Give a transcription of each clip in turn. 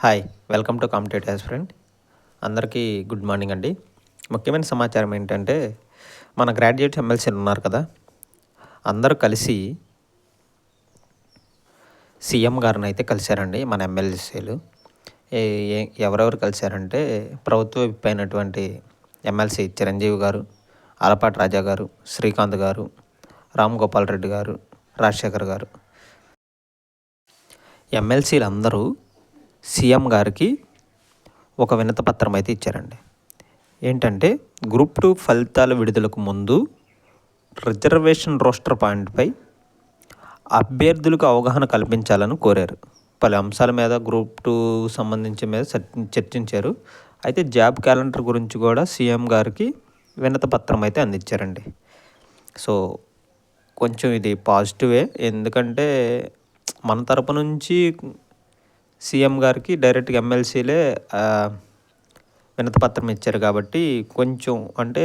Hi welcome to competitive friend. అందరికీ good morning అండి. ముఖ్యమైన సమాచారం ఏంటంటే మన గ్రాడ్యుయేట్ ఎమ్మెల్సీలు ఉన్నారు కదా, అందరూ కలిసి సీఎం గారిని అయితే కలిశారండి. మన ఎమ్మెల్సీలు ఎవరెవరు కలిశారంటే ప్రభుత్వ విప్ అయినటువంటి ఎమ్మెల్సీ చిరంజీవి గారు, ఆలపాటి రాజా గారు, శ్రీకాంత్ గారు, రామ్ గోపాల్ రెడ్డి గారు, రాజశేఖర్ గారు, ఎమ్మెల్సీలు అందరూ సీఎం గారికి ఒక వినతిపత్రం అయితే ఇచ్చారండి. ఏంటంటే గ్రూప్ 2 ఫలితాల విడుదలకు ముందు రిజర్వేషన్ రోస్టర్ పాయింట్పై అభ్యర్థులకు అవగాహన కల్పించాలని కోరారు. పలు అంశాల మీద గ్రూప్ 2 సంబంధించి మీద చర్చించారు. అయితే జాబ్ క్యాలెండర్ గురించి కూడా సీఎం గారికి వినతిపత్రం అయితే అందించారండి. సో కొంచెం ఇది పాజిటివే, ఎందుకంటే మన తరపు నుంచి సీఎం గారికి డైరెక్ట్గా ఎమ్మెల్సీలే వినతిపత్రం ఇచ్చారు కాబట్టి కొంచెం అంటే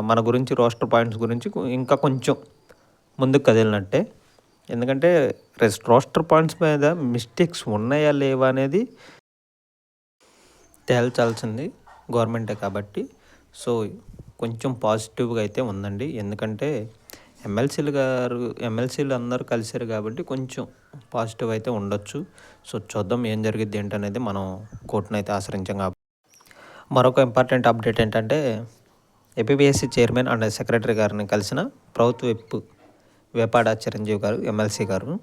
మన గురించి రోస్టర్ పాయింట్స్ గురించి ఇంకా కొంచెం ముందుకు కదిలినట్టే. ఎందుకంటే రోస్టర్ పాయింట్స్ మీద మిస్టేక్స్ ఉన్నాయా లేవా అనేది తేల్చాల్సింది గవర్నమెంటే కాబట్టి సో కొంచెం పాజిటివ్గా అయితే ఉందండి. ఎందుకంటే ఎమ్మెల్సీలు అందరూ కలిశారు కాబట్టి కొంచెం పాజిటివ్ అయితే ఉండొచ్చు. సో చూద్దాం ఏం జరిగిద్ది ఏంటనేది. మనం కోర్టును అయితే ఆశ్రయించాం కాబట్టి. మరొక ఇంపార్టెంట్ అప్డేట్ ఏంటంటే ఏపీపీఎస్సీ చైర్మన్ అండ్ సెక్రటరీ గారిని కలిసిన ప్రభుత్వ విప్ వేపాడ చిరంజీవి గారు, ఎమ్మెల్సీ గారు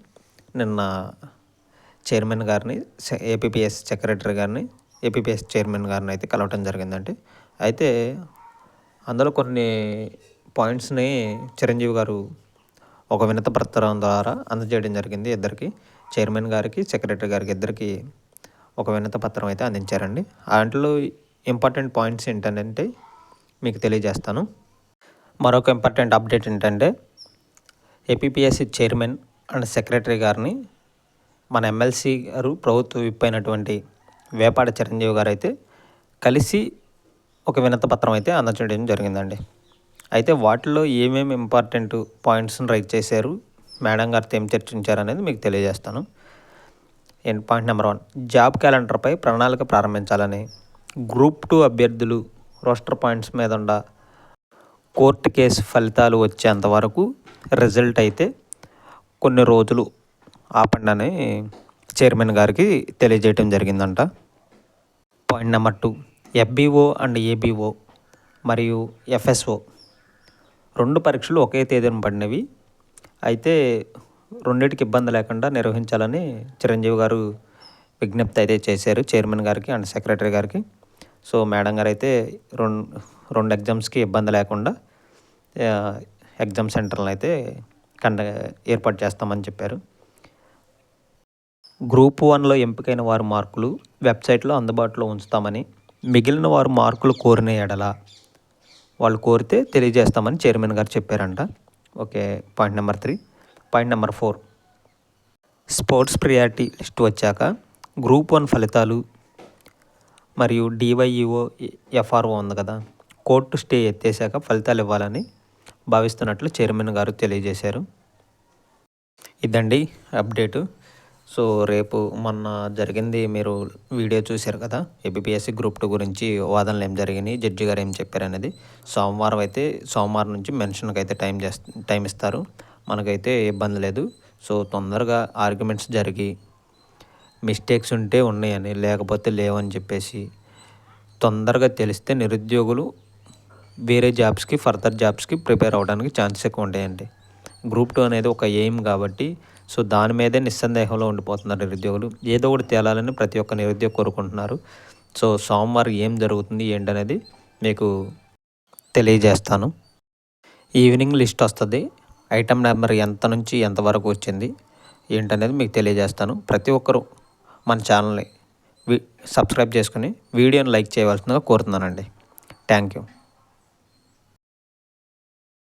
నిన్న చైర్మన్ గారిని, ఏపీపీఎస్సీ సెక్రటరీ గారిని, ఏపీపీఎస్సీ చైర్మన్ గారిని అయితే కలవటం జరిగిందండి. అయితే అందులో కొన్ని పాయింట్స్ని చిరంజీవి గారు ఒక వినతిపత్రం ద్వారా అందజేయడం జరిగింది. ఇద్దరికి, చైర్మన్ గారికి, సెక్రటరీ గారికి ఇద్దరికి ఒక వినతిపత్రం అయితే అందించారండి. దాంట్లో ఇంపార్టెంట్ పాయింట్స్ ఏంటంటే మీకు తెలియజేస్తాను. మరొక ఇంపార్టెంట్ అప్డేట్ ఏంటంటే ఏపీపీఎస్సీ చైర్మన్ అండ్ సెక్రటరీ గారిని మన ఎమ్మెల్సీ గారు, ప్రభుత్వ విప్ అయినటువంటి వేపాడ చిరంజీవి గారు అయితే కలిసి ఒక వినతిపత్రం అయితే అందజేయడం జరిగిందండి. అయితే వాటిలో ఏమేమి ఇంపార్టెంట్ పాయింట్స్ని రైట్ చేశారు, మేడం గారితో ఏం చర్చించారు అనేది మీకు తెలియజేస్తాను. పాయింట్ నెంబర్ 1, జాబ్ క్యాలెండర్పై ప్రణాళిక ప్రారంభించాలని, గ్రూప్ 2 అభ్యర్థులు రోస్టర్ పాయింట్స్ మీద ఉన్న కోర్టు కేసు ఫలితాలు వచ్చేంత వరకు రిజల్ట్ అయితే కొన్ని రోజులు ఆపండి అని చైర్మన్ గారికి తెలియజేయడం జరిగిందంట. Point number 2, FBO and ABO మరియు ఎఫ్ఎస్ఓ 2 పరీక్షలు ఒకే తేదీన పడినవి. అయితే రెండింటికి ఇబ్బంది లేకుండా నిర్వహించాలని చిరంజీవి గారు విజ్ఞప్తి అయితే చేశారు చైర్మన్ గారికి అండ్ సెక్రటరీ గారికి. సో మేడం గారు అయితే రెండు ఎగ్జామ్స్కి ఇబ్బంది లేకుండా ఎగ్జామ్ సెంటర్లను అయితే ఏర్పాటు చేస్తామని చెప్పారు. గ్రూప్ 1లో ఎంపికైన వారి మార్కులు వెబ్సైట్లో అందుబాటులో ఉంచుతామని, మిగిలిన వారు మార్కులు కోరిన ఎడల వాళ్ళు కోరితే తెలియజేస్తామని చైర్మన్ గారు చెప్పారంట. Okay, point number 3. Point number 4, sports priority list వచ్చాక గ్రూప్ 1 ఫలితాలు మరియు డివైఈఓ ఎఫ్ఆర్ఓ ఉంది కదా, కోర్టు స్టే ఎత్తేసాక ఫలితాలు ఇవ్వాలని భావిస్తున్నట్లు చైర్మన్ గారు తెలియజేశారు. ఇదండి అప్డేటు. సో రేపు మొన్న జరిగింది మీరు వీడియో చూశారు కదా, ఏపీపీఎస్సీ గ్రూప్ 2 గురించి వాదనలు ఏం జరిగినాయి, జడ్జి గారు ఏం చెప్పారనేది. సోమవారం నుంచి మెన్షన్కి అయితే టైం ఇస్తారు. మనకైతే ఇబ్బంది లేదు. సో తొందరగా ఆర్గ్యుమెంట్స్ జరిగి మిస్టేక్స్ ఉంటే ఉన్నాయని, లేకపోతే లేవని చెప్పేసి తొందరగా తెలిస్తే నిరుద్యోగులు వేరే జాబ్స్కి, ఫర్దర్ జాబ్స్కి ప్రిపేర్ అవ్వడానికి ఛాన్సెస్ ఎక్కువ ఉంటాయండి. గ్రూప్ 2 అనేది ఒక ఎయిమ్ కాబట్టి సో దాని మీదే నిస్సందేహంలో ఉండిపోతున్నారు నిరుద్యోగులు. ఏదో ఒకటి తేలాలని ప్రతి ఒక్క నిరుద్యోగి కోరుకుంటున్నారు. సో సోమవారం ఏం జరుగుతుంది ఏంటనేది మీకు తెలియజేస్తాను. ఈవినింగ్ లిస్ట్ వస్తుంది. ఐటమ్ నెంబర్ ఎంత నుంచి ఎంతవరకు వచ్చింది ఏంటనేది మీకు తెలియజేస్తాను. ప్రతి ఒక్కరూ మన ఛానల్ని సబ్స్క్రైబ్ చేసుకుని వీడియోని లైక్ చేయవలసిందిగా కోరుతున్నానండి. Thank you.